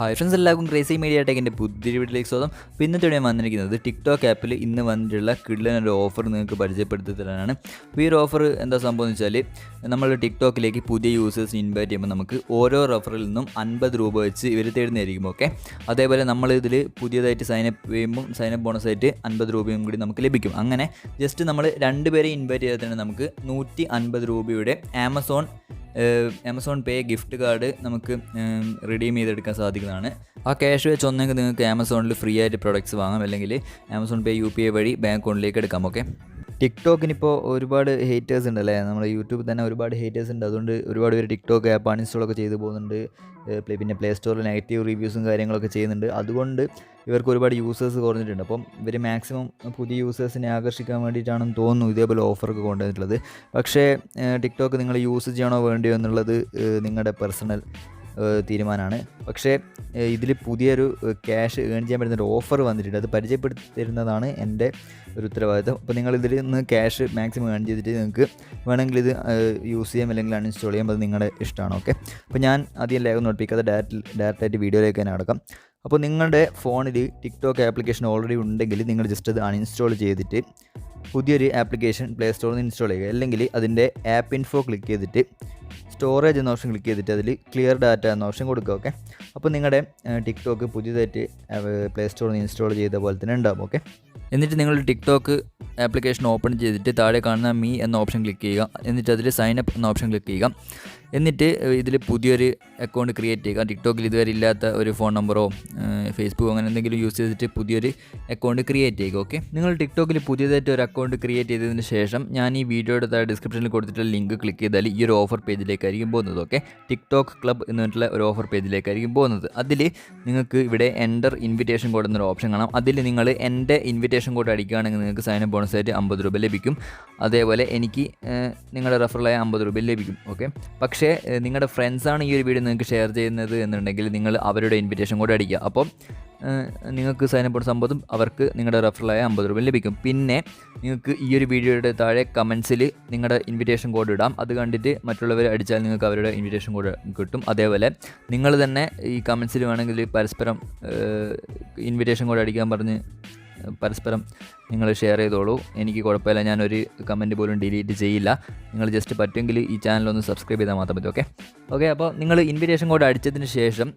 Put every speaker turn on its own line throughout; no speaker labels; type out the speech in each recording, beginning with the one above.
Hi friends, എല്ലാവർക്കും crazy media ടെക്കിൻ്റെ പുതിയൊരു വീട്ടിലേക്ക് സ്വാഗതം. അപ്പോൾ ഇന്നത്തെ ഞാൻ വന്നിരിക്കുന്നത് ടിക്ടോക്ക് ആപ്പിൽ ഇന്ന് വന്നിട്ടുള്ള കിഡ്ലനൊരു ഓഫർ നിങ്ങൾക്ക് പരിചയപ്പെടുത്തി തരാനാണ്. അപ്പോൾ ഈ ഒരു ഓഫർ എന്താ സംഭവം എന്ന് വെച്ചാൽ, നമ്മൾ ടിക്ടോക്കിലേക്ക് പുതിയ യൂസേഴ്സിന് ഇൻവൈറ്റ് ചെയ്യുമ്പോൾ നമുക്ക് ഓരോ റെഫറിൽ നിന്നും 50 രൂപ വെച്ച് ഇവർ തരുന്നതായിരിക്കും. ഓക്കെ, അതേപോലെ നമ്മൾ ഇതിൽ പുതിയതായിട്ട് സൈനപ്പ് ചെയ്യുമ്പോൾ സൈനപ്പ് ബോണസായിട്ട് 50 രൂപയും കൂടി നമുക്ക് ലഭിക്കും. അങ്ങനെ ജസ്റ്റ് നമ്മൾ 2 പേരെ ഇൻവൈറ്റ് ചെയ്താൽ തന്നെ നമുക്ക് 150 രൂപയുടെ ആമസോൺ പേ ഗിഫ്റ്റ് കാർഡ് നമുക്ക് റിഡീം ചെയ്തെടുക്കാൻ സാധിക്കുന്നതാണ്. ആ ക്യാഷ് വെച്ച് ഒന്നെങ്കിൽ നിങ്ങൾക്ക് ആമസോണിൽ ഫ്രീ ആയിട്ട് പ്രൊഡക്ട്സ് വാങ്ങാം, അല്ലെങ്കിൽ ആമസോൺ പേ UPI വഴി ബാങ്ക് അക്കൗണ്ടിലേക്ക് എടുക്കാം. ഓക്കെ, ടിക്ടോക്കിനിപ്പോൾ ഒരുപാട് ഹേറ്റേഴ്സ് ഉണ്ട് അല്ലേ, നമ്മുടെ യൂട്യൂബിൽ തന്നെ ഒരുപാട് ഹേറ്റേഴ്സ് ഉണ്ട്. അതുകൊണ്ട് ഒരുപാട് പേര് ടിക്ടോക്ക് ആപ്പ് അൺഇൻസ്റ്റോളൊക്കെ ചെയ്ത് പോകുന്നുണ്ട്. പിന്നെ പ്ലേ സ്റ്റോറിൽ നെഗറ്റീവ് റിവ്യൂസും കാര്യങ്ങളൊക്കെ ചെയ്യുന്നുണ്ട്. അതുകൊണ്ട് ഇവർക്ക് ഒരുപാട് യൂസേഴ്സ് കുറഞ്ഞിട്ടുണ്ട്. അപ്പം ഇവർ മാക്സിമം പുതിയ യൂസേഴ്സിനെ ആകർഷിക്കാൻ വേണ്ടിയിട്ടാണെന്ന് തോന്നുന്നു ഇതേപോലെ ഓഫറൊക്കെ കൊണ്ടുവന്നിട്ടുള്ളത്. പക്ഷേ ടിക്ടോക്ക് നിങ്ങൾ യൂസ് ചെയ്യണോ വേണ്ടിയോ എന്നുള്ളത് നിങ്ങളുടെ പേഴ്സണൽ തീരുമാനമാണ്. പക്ഷേ ഇതിൽ പുതിയൊരു ക്യാഷ് ഏൺ ചെയ്യാൻ പറ്റുന്നൊരു ഓഫർ വന്നിട്ടുണ്ട്. അത് പരിചയപ്പെടുത്തി തരുന്നതാണ് എൻ്റെ ഒരു ഉത്തരവാദിത്തം. അപ്പോൾ നിങ്ങൾ ഇതിൽ നിന്ന് ക്യാഷ് മാക്സിമം ഏൺ ചെയ്തിട്ട് നിങ്ങൾക്ക് വേണമെങ്കിൽ ഇത് യൂസ് ചെയ്യാം, അല്ലെങ്കിൽ അൺഇൻസ്റ്റാൾ ചെയ്യാം. അത് നിങ്ങളുടെ ഇഷ്ടമാണ്. ഓക്കെ, അപ്പോൾ ഞാൻ ആദ്യം ലാഗ് നോട്ടിപ്പിക്കാതെ ഡയറക്റ്റായിട്ട് വീഡിയോയിലേക്ക് തന്നെ നടക്കാം. അപ്പോൾ നിങ്ങളുടെ ഫോണിൽ ടിക്ടോക്ക് ആപ്ലിക്കേഷൻ ഓൾറെഡി ഉണ്ടെങ്കിൽ നിങ്ങൾ ജസ്റ്റ് അത് അൺഇൻസ്റ്റാൾ ചെയ്തിട്ട് പുതിയൊരു ആപ്ലിക്കേഷൻ പ്ലേ സ്റ്റോറിൽ നിന്ന് ഇൻസ്റ്റാൾ ചെയ്യുക. അല്ലെങ്കിൽ അതിൻ്റെ ആപ്പ് ഇൻഫോ ക്ലിക്ക് ചെയ്തിട്ട് സ്റ്റോറേജ് എന്ന ഓപ്ഷൻ ക്ലിക്ക് ചെയ്തിട്ട് അതിൽ ക്ലിയർ ഡാറ്റ എന്ന ഓപ്ഷൻ കൊടുക്കുക. ഓക്കെ, അപ്പോൾ നിങ്ങളുടെ ടിക്ടോക്ക് പുതിയതായിട്ട് പ്ലേ സ്റ്റോറിൽ നിന്ന് ഇൻസ്റ്റാൾ ചെയ്ത പോലെ തന്നെ ഉണ്ടാകും. ഓക്കെ, എന്നിട്ട് നിങ്ങൾ ടിക്ടോക്ക് ആപ്ലിക്കേഷൻ ഓപ്പൺ ചെയ്തിട്ട് താഴെ കാണുന്ന മീ എന്ന ഓപ്ഷൻ ക്ലിക്ക് ചെയ്യുക. എന്നിട്ട് അതിൽ സൈൻ അപ്പ് എന്ന ഓപ്ഷൻ ക്ലിക്ക് ചെയ്യുക. എന്നിട്ട് ഇതിൽ പുതിയൊരു അക്കൗണ്ട് ക്രിയേറ്റ് ചെയ്യുക. ടിക്ടോക്കിൽ ഇതുവരെ ഇല്ലാത്ത ഒരു ഫോൺ നമ്പറോ ഫേസ്ബുക്കോ അങ്ങനെ എന്തെങ്കിലും യൂസ് ചെയ്തിട്ട് പുതിയൊരു അക്കൗണ്ട് ക്രിയേറ്റ് ചെയ്യുക. ഓക്കെ, നിങ്ങൾ ടിക്ടോക്കിൽ പുതിയതായിട്ട് ഒരു അക്കൗണ്ട് ക്രിയേറ്റ് ചെയ്തതിന് ശേഷം ഞാൻ ഈ വീഡിയോയുടെ താഴെ ഡിസ്ക്രിപ്ഷനിൽ കൊടുത്തിട്ടുള്ള ലിങ്ക് ക്ലിക്ക് ചെയ്താൽ ഈ ഒരു ഓഫർ പേജിലേക്കായിരിക്കും പോകുന്നത്. ഓക്കെ, ടിക്ടോക്ക് ക്ലബ് എന്ന് പറഞ്ഞിട്ടുള്ള ഒരു ഓഫർ പേജിലേക്കായിരിക്കും പോകുന്നത്. അതിൽ നിങ്ങൾക്ക് ഇവിടെ എൻ്റർ ഇൻവിറ്റേഷൻ കോഡ് എന്നൊരു ഓപ്ഷൻ കാണാം. അതിൽ നിങ്ങൾ എൻ്റെ ഇൻവിറ്റേഷൻ കോഡ് അടിക്കുകയാണെങ്കിൽ നിങ്ങൾക്ക് സൈൻ അപ്പ് ബോണസായിട്ട് 50 രൂപ ലഭിക്കും. അതേപോലെ എനിക്ക് നിങ്ങളുടെ റെഫറലായ 50 രൂപ ലഭിക്കും. ഓക്കെ, പക്ഷേ നിങ്ങളുടെ ഫ്രണ്ട്സാണ് ഈ ഒരു വീഡിയോ നിങ്ങൾക്ക് ഷെയർ ചെയ്യുന്നത് എന്നുണ്ടെങ്കിൽ നിങ്ങൾ അവരുടെ ഇൻവിറ്റേഷൻ കോഡ് അടിക്കുക. അപ്പം നിങ്ങൾക്ക് സൈൻ അപ്പ് ബോണസ് 50, അവർക്ക് നിങ്ങളുടെ റെഫറലായ 50 രൂപ ലഭിക്കും. പിന്നെ നിങ്ങൾക്ക് ഈ ഒരു വീഡിയോയുടെ താഴെ കമൻസിൽ നിങ്ങളുടെ ഇൻവിറ്റേഷൻ കോഡ് ഇടാം. അത് കണ്ടിട്ട് മറ്റുള്ളവർ അടിച്ചാൽ നിങ്ങൾക്ക് അവരുടെ ഇൻവിറ്റേഷൻ കോഡ് കിട്ടും. അതേപോലെ നിങ്ങൾ തന്നെ ഈ കമൻസിൽ വേണമെങ്കിൽ പരസ്പരം ഇൻവിറ്റേഷൻ കോഡ് അടിക്കാൻ പറഞ്ഞ് പരസ്പരം നിങ്ങൾ ഷെയർ ചെയ്തോളൂ. എനിക്ക് കുഴപ്പമില്ല, ഞാനൊരു കമൻറ്റ് പോലും ഡിലീറ്റ് ചെയ്യില്ല. നിങ്ങൾ ജസ്റ്റ് പറ്റുമെങ്കിൽ ഈ ചാനലൊന്ന് സബ്സ്ക്രൈബ് ചെയ്താൽ മാത്രം മതി. ഓക്കെ, അപ്പോൾ നിങ്ങൾ ഇൻവിറ്റേഷൻ കോഡ് അടിച്ചതിന് ശേഷം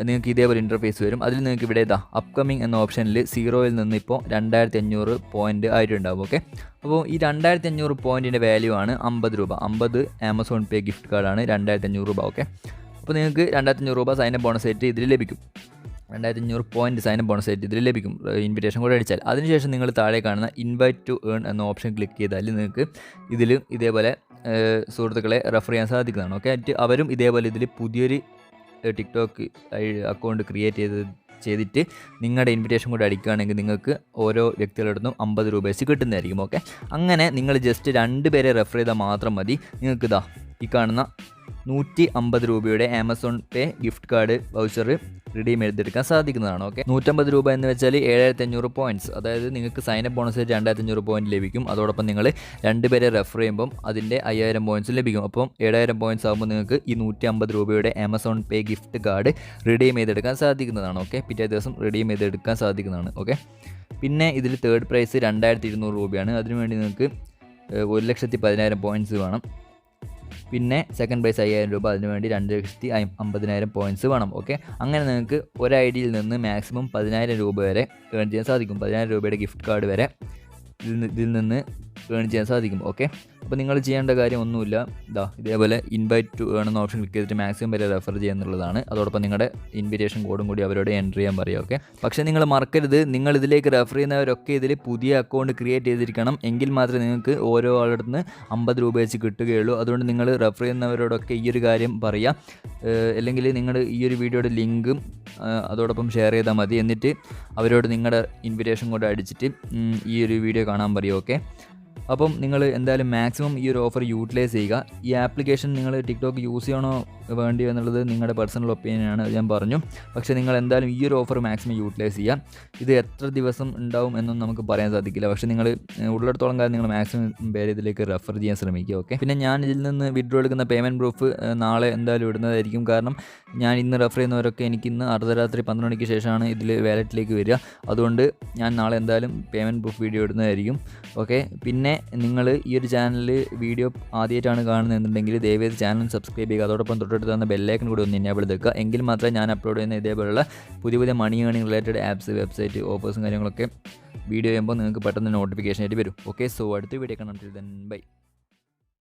നിങ്ങൾക്ക് ഇതേപോലെ ഇൻ്റർഫേസ് വരും. അതിൽ നിങ്ങൾക്ക് ഇവിടെ അപ്കമിങ് എന്ന ഓപ്ഷനിൽ 0-ൽ നിന്ന് ഇപ്പോൾ 2500 പോയിൻ്റ് ആയിട്ടുണ്ടാവും. ഓക്കെ, അപ്പോൾ ഈ 2500 പോയിൻറ്റിൻ്റെ വാല്യൂ ആണ് 50 രൂപ. 50 ആമസോൺ പേ ഗിഫ്റ്റ് കാർഡാണ് 2500 രൂപ. ഓക്കെ, അപ്പോൾ നിങ്ങൾക്ക് 2500 രൂപ സൈൻ അപ്പ് ബോണസായിട്ട് ഇതിൽ ലഭിക്കും. 2500 പോയിൻറ്റ് സൈൻ അപ്പ് ബോണസായിട്ട് ഇതിൽ ലഭിക്കും ഇൻവിറ്റേഷൻ കൂടെ അടിച്ചാൽ. അതിനുശേഷം നിങ്ങൾ താഴെ കാണുന്ന ഇൻവൈറ്റ് ടു ഏൺ എന്ന ഓപ്ഷൻ ക്ലിക്ക് ചെയ്താൽ നിങ്ങൾക്ക് ഇതിലും ഇതേപോലെ സുഹൃത്തുക്കളെ റെഫർ ചെയ്യാൻ സാധിക്കുന്നതാണ്. ഓക്കെ, അവരും ഇതേപോലെ ഇതിൽ പുതിയൊരു ടിക്ടോക്ക് അക്കൗണ്ട് ക്രിയേറ്റ് ചെയ്തിട്ട് നിങ്ങളുടെ ഇൻവിറ്റേഷൻ കൂടെ അടിക്കുകയാണെങ്കിൽ നിങ്ങൾക്ക് ഓരോ വ്യക്തികളുടെ നിന്നും 50 രൂപ വെച്ച് കിട്ടുന്നതായിരിക്കും. ഓക്കെ, അങ്ങനെ നിങ്ങൾ ജസ്റ്റ് 2 പേരെ റെഫർ ചെയ്താൽ മാത്രം മതി. നിങ്ങൾക്ക് ഈ കാണുന്ന 150 രൂപയുടെ ആമസോൺ പേ ഗിഫ്റ്റ് കാർഡ് വൗച്ചർ റിഡീം ചെയ്തെടുക്കാൻ സാധിക്കുന്നതാണ്. ഓക്കെ, 150 രൂപ എന്ന് വെച്ചാൽ 7500 പോയിൻറ്റ്സ്. അതായത് നിങ്ങൾക്ക് സൈൻ അപ്പ് ബോണസായിട്ട് 2500 പോയിൻറ്റ് ലഭിക്കും. അതോടൊപ്പം നിങ്ങൾ 2 പേരെ റെഫർ ചെയ്യുമ്പം അതിൻ്റെ 5000 പോയിൻറ്റ്സ് ലഭിക്കും. അപ്പം 7000 പോയിൻറ്റ്സ് ആകുമ്പോൾ നിങ്ങൾക്ക് ഈ 150 രൂപയുടെ ആമസോൺ പേ ഗിഫ്റ്റ് കാർഡ് റിഡീം ചെയ്തെടുക്കാൻ സാധിക്കുന്നതാണ്. ഓക്കെ, പിറ്റേ ദിവസം റിഡീം ചെയ്തെടുക്കാൻ സാധിക്കുന്നതാണ്. ഓക്കെ, പിന്നെ ഇതിൽ തേർഡ് പ്രൈസ് 2200 രൂപയാണ്. അതിനുവേണ്ടി നിങ്ങൾക്ക് 1,10,000 പോയിൻറ്റ്സ് വേണം. പിന്നെ സെക്കൻഡ് പ്രൈസ് 5000 രൂപ, അതിനുവേണ്ടി 2,50,000 പോയിൻറ്റ്സ് വേണം. ഓക്കെ, അങ്ങനെ നിങ്ങൾക്ക് ഒരു ഐഡിയിൽ നിന്ന് മാക്സിമം 10,000 രൂപ വരെ ഏൺ ചെയ്യാൻ സാധിക്കും. 10,000 രൂപയുടെ ഗിഫ്റ്റ് കാർഡ് വരെ ഇതിൽ നിന്ന് ഏൺ ചെയ്യാൻ സാധിക്കും. ഓക്കെ, അപ്പോൾ നിങ്ങൾ ചെയ്യേണ്ട കാര്യം ഒന്നുമില്ല. ഇതേപോലെ ഇൻവൈറ്റ് ടു ഏൺ എന്ന ഓപ്ഷൻ ക്ലിക്ക് ചെയ്തിട്ട് മാക്സിമം വരെ റെഫർ ചെയ്യുന്നുള്ളതാണ്. അതോടൊപ്പം നിങ്ങളുടെ ഇൻവിറ്റേഷൻ കോഡും കൂടി അവരോട് എൻ്റർ ചെയ്യാൻ പറയുക. ഓക്കെ, പക്ഷേ നിങ്ങൾ മറക്കരുത്, നിങ്ങൾ ഇതിലേക്ക് റെഫർ ചെയ്യുന്നവരൊക്കെ ഇതിൽ പുതിയ അക്കൗണ്ട് ക്രിയേറ്റ് ചെയ്തിരിക്കണം. എങ്കിൽ മാത്രമേ നിങ്ങൾക്ക് ഓരോ ആളുടെ നിന്ന് 50 രൂപ വെച്ച് കിട്ടുകയുള്ളൂ. അതുകൊണ്ട് നിങ്ങൾ റെഫർ ചെയ്യുന്നവരോടൊക്കെ ഈ ഒരു കാര്യം പറയുക. അല്ലെങ്കിൽ നിങ്ങൾ ഈ ഒരു വീഡിയോയുടെ ലിങ്കും അതോടൊപ്പം ഷെയർ ചെയ്താൽ മതി. എന്നിട്ട് അവരോട് നിങ്ങളുടെ ഇൻവിറ്റേഷൻ കോഡ് അടിച്ചിട്ട് ഈ ഒരു വീഡിയോ കാണാൻ പറയുക. ഓക്കെ, അപ്പം നിങ്ങൾ എന്തായാലും മാക്സിമം ഈ ഒരു ഓഫർ യൂട്ടിലൈസ് ചെയ്യുക. ഈ ആപ്ലിക്കേഷൻ നിങ്ങൾ ടിക്ടോക്ക് യൂസ് ചെയ്യണോ വേണ്ടിയോ എന്നുള്ളത് നിങ്ങളുടെ പേഴ്സണൽ ഒപ്പീനിയനാണ്, ഞാൻ പറഞ്ഞു. പക്ഷേ നിങ്ങൾ എന്തായാലും ഈ ഒരു ഓഫർ മാക്സിമം യൂട്ടിലൈസ് ചെയ്യുക. ഇത് എത്ര ദിവസം ഉണ്ടാവും എന്നൊന്നും നമുക്ക് പറയാൻ സാധിക്കില്ല. പക്ഷേ നിങ്ങൾ ഉള്ളിടത്തോളം കാലം നിങ്ങൾ മാക്സിമം പേര് ഇതിലേക്ക് റെഫർ ചെയ്യാൻ ശ്രമിക്കുക. ഓക്കെ, പിന്നെ ഞാൻ ഇതിൽ നിന്ന് വിഡ്രോ എടുക്കുന്ന പേയ്മെൻറ്റ് പ്രൂഫ് നാളെ എന്തായാലും ഇടുന്നതായിരിക്കും. കാരണം ഞാൻ ഇന്ന് റെഫർ ചെയ്യുന്നവരൊക്കെ എനിക്ക് ഇന്ന് അർദ്ധരാത്രി 12 മണിക്ക് ശേഷമാണ് ഇതിൽ വാലറ്റിലേക്ക് വരിക. അതുകൊണ്ട് ഞാൻ നാളെ എന്തായാലും പേയ്മെൻറ്റ് പ്രൂഫ് വീഡിയോ ഇടുന്നതായിരിക്കും. ഓക്കെ, പിന്നെ നിങ്ങൾ ഈ ഒരു ചാനലിൽ വീഡിയോ ആദ്യമായിട്ടാണ് കാണുന്നതെന്നുണ്ടെങ്കിൽ ദയവേത് ചാനൽ സബ്സ്ക്രൈബ് ചെയ്യുക. അതോടൊപ്പം തൊട്ടടുത്ത് തന്ന ബെല്ലൈക്കൺ കൂടി ഒന്ന് എനേബിൾ ചെയ്തേക്കുക. എങ്കിൽ മാത്രമേ ഞാൻ അപ്ലോഡ് ചെയ്യുന്ന ഇതേപോലുള്ള പുതിയ പുതിയ മണി ഏണിംഗ് റിലേറ്റഡ് ആപ്സ്, വെബ്സൈറ്റ്, ഓഫേഴ്സും കാര്യങ്ങളൊക്കെ വീഡിയോ ചെയ്യുമ്പോൾ നിങ്ങൾക്ക് പെട്ടെന്ന് നോട്ടിഫിക്കേഷൻ ആയിട്ട് വരും. ഓക്കെ, സോ അടുത്ത വീഡിയോ കാണാം. ബൈ.